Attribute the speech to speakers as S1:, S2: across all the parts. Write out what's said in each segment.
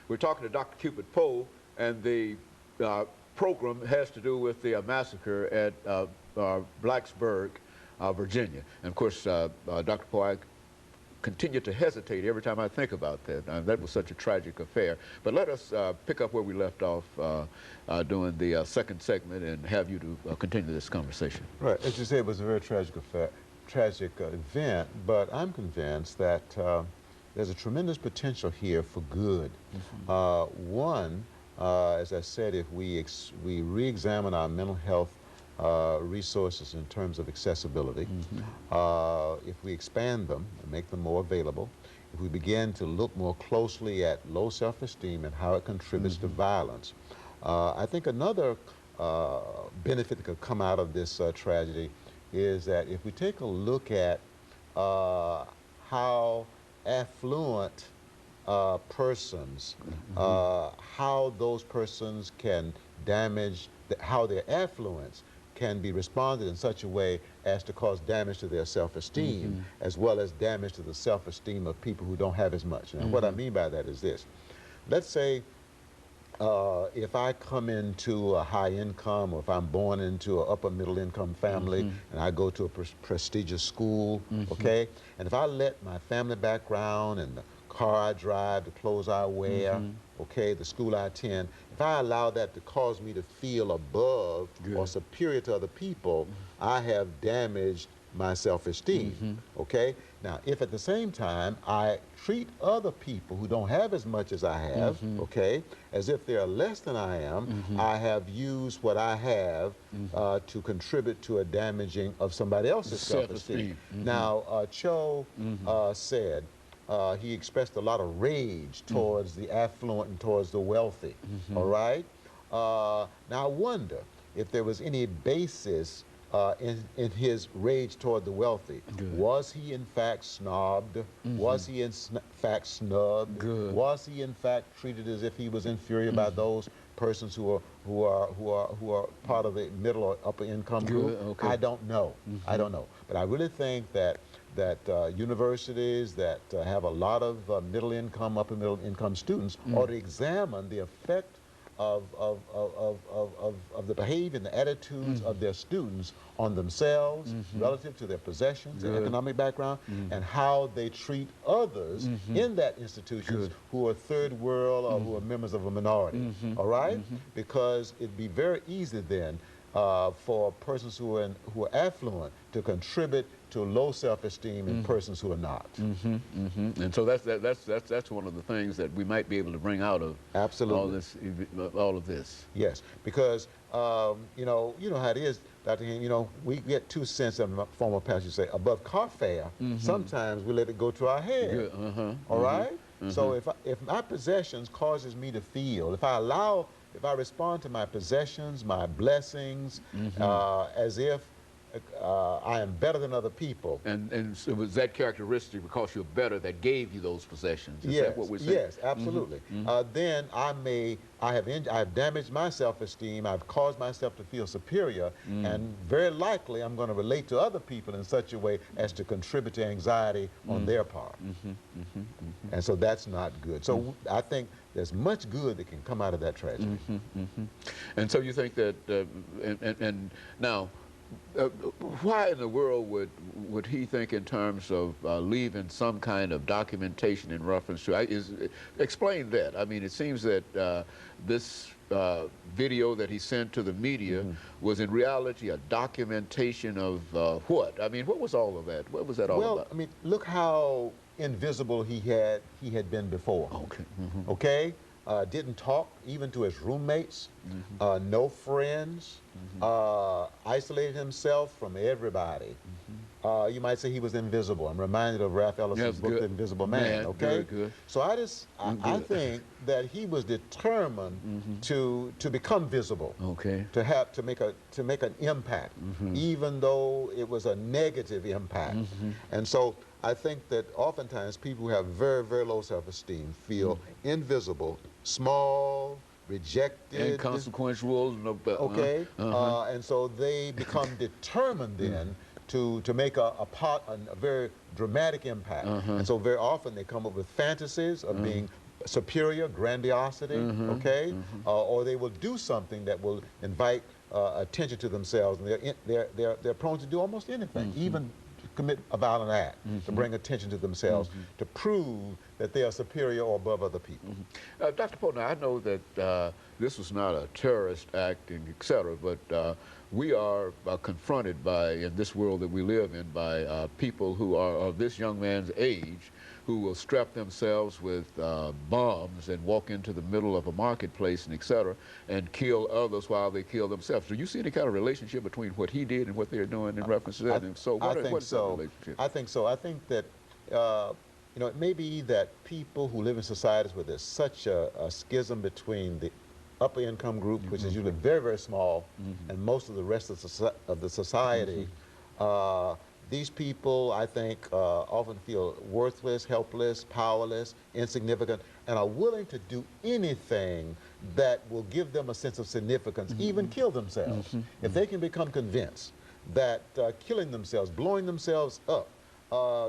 S1: We're talking to Dr. CPoe, and the program has to do with the massacre at Blacksburg, Virginia. And of course, Dr. Poe, I continue to hesitate every time I think about that. That was such a tragic affair. But let us pick up where we left off during the second segment and have you to continue this conversation.
S2: Right. As you say, it was a very tragic affair, event, but I'm convinced that there's a tremendous potential here for good. One, as I said, if we re-examine our mental health resources in terms of accessibility, if we expand them and make them more available, if we begin to look more closely at low self-esteem and how it contributes to violence, I think another benefit that could come out of this tragedy is that if we take a look at how affluent persons, how those persons can damage, how their affluence can be responded in such a way as to cause damage to their self-esteem, as well as damage to the self-esteem of people who don't have as much. Now, what I mean by that is this. Let's say if I come into a high income, or if I'm born into an upper middle income family, and I go to a prestigious school, okay, and if I let my family background and the car I drive, the clothes I wear, okay, the school I attend, if I allow that to cause me to feel above or superior to other people, I have damaged my self-esteem, okay? Now, if at the same time I treat other people who don't have as much as I have, okay, as if they're less than I am, I have used what I have to contribute to a damaging of somebody else's self-esteem. Now, Cho said, he expressed a lot of rage towards the affluent and towards the wealthy, all right? Now, I wonder if there was any basis in his rage toward the wealthy. Was he in fact snobbed? Was he in fact snubbed? Was he in fact treated as if he was inferior by those persons who are part of the middle or upper income group? I don't know. I don't know. But I really think that universities that have a lot of middle income, upper middle income students ought to examine the effect of the behavior and the attitudes of their students on themselves relative to their possessions, their economic background, and how they treat others in that institution who are third world or who are members of a minority, all right? Because it'd be very easy then for persons who are affluent to contribute to low self-esteem in persons who are not.
S1: And so that's one of the things that we might be able to bring out of all of this.
S2: Yes, because you know how it is, Dr. Haynes, you know, we get 2 cents, of former pastor say, above car fare. Sometimes we let it go to our head. All right? So if my possessions causes me to feel, if I respond to my possessions, my blessings, as if I am better than other people.
S1: And so was that characteristic because you're better that gave you those possessions? Is that what we're saying?
S2: Yes, absolutely. Then I have damaged my self-esteem, I've caused myself to feel superior, and very likely I'm going to relate to other people in such a way as to contribute to anxiety on their part. And so that's not good. So I think there's much good that can come out of that tragedy.
S1: And so you think that, and now, why in the world would he think in terms of leaving some kind of documentation in reference to? Explain that. I mean, it seems that this video that he sent to the media was in reality a documentation of what? I mean, what was all of that? What was that all about?
S2: Well, I mean, look how invisible he had been before. Okay. Didn't talk even to his roommates, no friends, isolated himself from everybody. You might say he was invisible. I'm reminded of Ralph Ellison's book, The Invisible Man. Okay,
S1: very good.
S2: So I think that he was determined to become visible.
S1: Okay.
S2: To make an impact, even though it was a negative impact. And so I think that oftentimes people who have very, very low self-esteem feel invisible, small, rejected,
S1: inconsequential.
S2: Okay, and so they become determined then to make a very dramatic impact. And so very often they come up with fantasies of being superior, grandiosity, okay? Or they will do something that will invite attention to themselves, and they're prone to do almost anything, even commit a violent act to bring attention to themselves, to prove that they are superior or above other people.
S1: Dr. Poe, now I know that this was not a terrorist act, and et cetera, but we are confronted by, in this world that we live in, by people who are of this young man's age, who will strap themselves with bombs and walk into the middle of a marketplace and et cetera, and kill others while they kill themselves. Do you see any kind of relationship between what he did and what they're doing in reference to that? And so what is that relationship?
S2: I think so. I think that, you know, it may be that people who live in societies where there's such a schism between the upper income group, which is usually very, very small, and most of the rest of the society, these people, I think, often feel worthless, helpless, powerless, insignificant, and are willing to do anything that will give them a sense of significance, even kill themselves. If they can become convinced that killing themselves, blowing themselves up,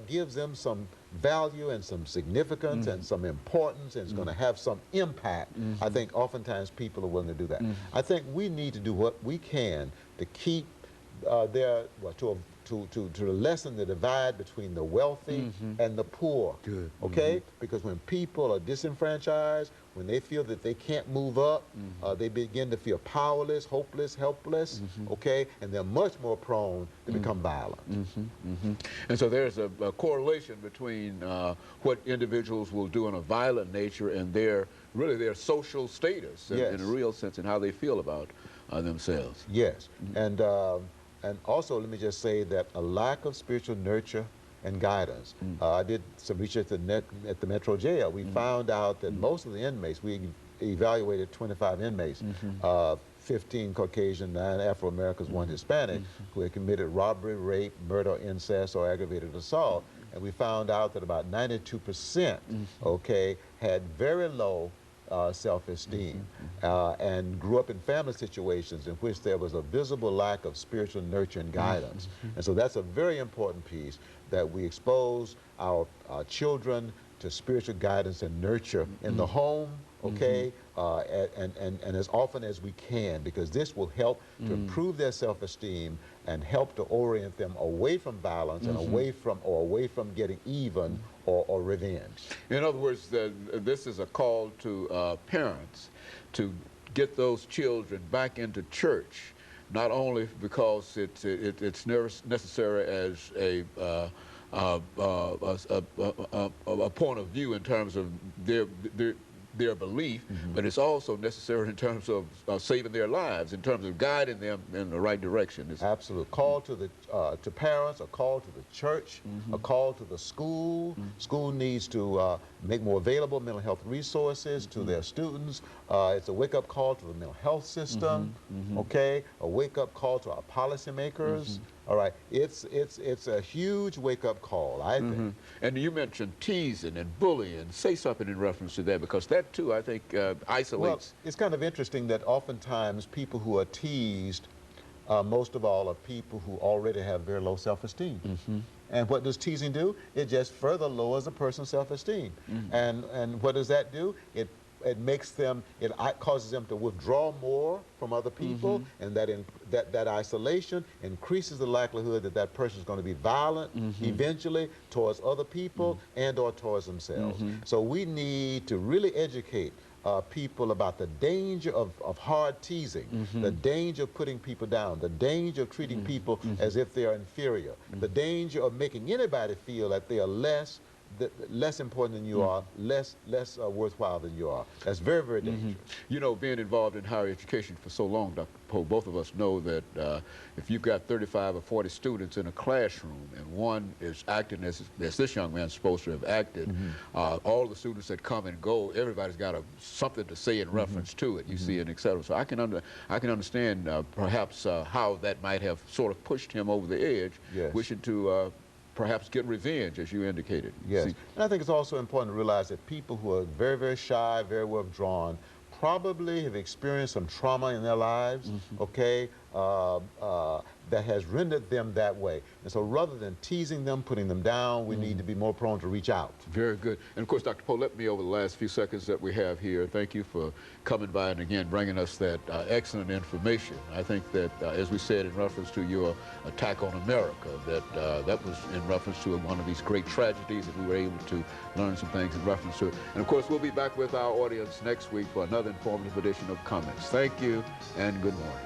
S2: gives them some value and some significance and some importance, and it's going to have some impact, I think oftentimes people are willing to do that. I think we need to do what we can to keep to lessen the divide between the wealthy and the poor.
S1: Good.
S2: Okay? Because when people are disenfranchised, when they feel that they can't move up, they begin to feel powerless, hopeless, helpless, okay? And they're much more prone to become violent.
S1: And so there's a correlation between what individuals will do in a violent nature and really their social status in a real sense, and how they feel about themselves.
S2: Yes. And also, let me just say that a lack of spiritual nurture and guidance. I did some research at the Metro Jail. We found out that most of the inmates, we evaluated 25 inmates, 15 Caucasian, 9 Afro-Americans, 1 Hispanic, who had committed robbery, rape, murder, incest, or aggravated assault. And we found out that about 92%, okay, had very low self-esteem and grew up in family situations in which there was a visible lack of spiritual nurture and guidance. And so that's a very important piece, that we expose our children to spiritual guidance and nurture in the home, okay, and as often as we can, because this will help to improve their self-esteem and help to orient them away from violence and away from getting even or revenge.
S1: In other words, this is a call to parents to get those children back into church, not only because it's necessary as a point of view in terms of their belief, but it's also necessary in terms of saving their lives, in terms of guiding them in the right direction.
S2: Absolutely. Call to parents, a call to the church, a call to the school. School needs to make more available mental health resources to their students. It's a wake-up call to the mental health system, okay? A wake-up call to our policymakers. All right, it's a huge wake-up call, I think.
S1: And you mentioned teasing and bullying. Say something in reference to that, because that too, I think, isolates.
S2: Well, it's kind of interesting that oftentimes people who are teased, most of all, are people who already have very low self-esteem. And what does teasing do? It just further lowers a person's self-esteem. And what does that do? It causes them to withdraw more from other people, and that isolation increases the likelihood that that person is going to be violent eventually towards other people and or towards themselves. So we need to really educate people about the danger of hard teasing, the danger of putting people down, the danger of treating people as if they are inferior, the danger of making anybody feel that they are less important than you are, less worthwhile than you are. That's very, very dangerous.
S1: You know, being involved in higher education for so long, Dr. Poe, both of us know that if you've got 35 or 40 students in a classroom and one is acting as this young man's supposed to have acted, all the students that come and go, everybody's got something to say in reference to it, you see, and et cetera. So I can understand perhaps how that might have sort of pushed him over the edge, wishing to perhaps get revenge, as you indicated.
S2: Yes, and I think it's also important to realize that people who are very, very shy, very withdrawn, probably have experienced some trauma in their lives, okay, that has rendered them that way. And so rather than teasing them, putting them down, we need to be more prone to reach out.
S1: Very good. And of course, Dr. Poe, let me over the last few seconds that we have here, thank you for coming by and again bringing us that excellent information. I think that, as we said in reference to your attack on America, that was in reference to one of these great tragedies, and we were able to learn some things in reference to it. And of course, we'll be back with our audience next week for another. Another informative edition of Comments. Thank you and good morning.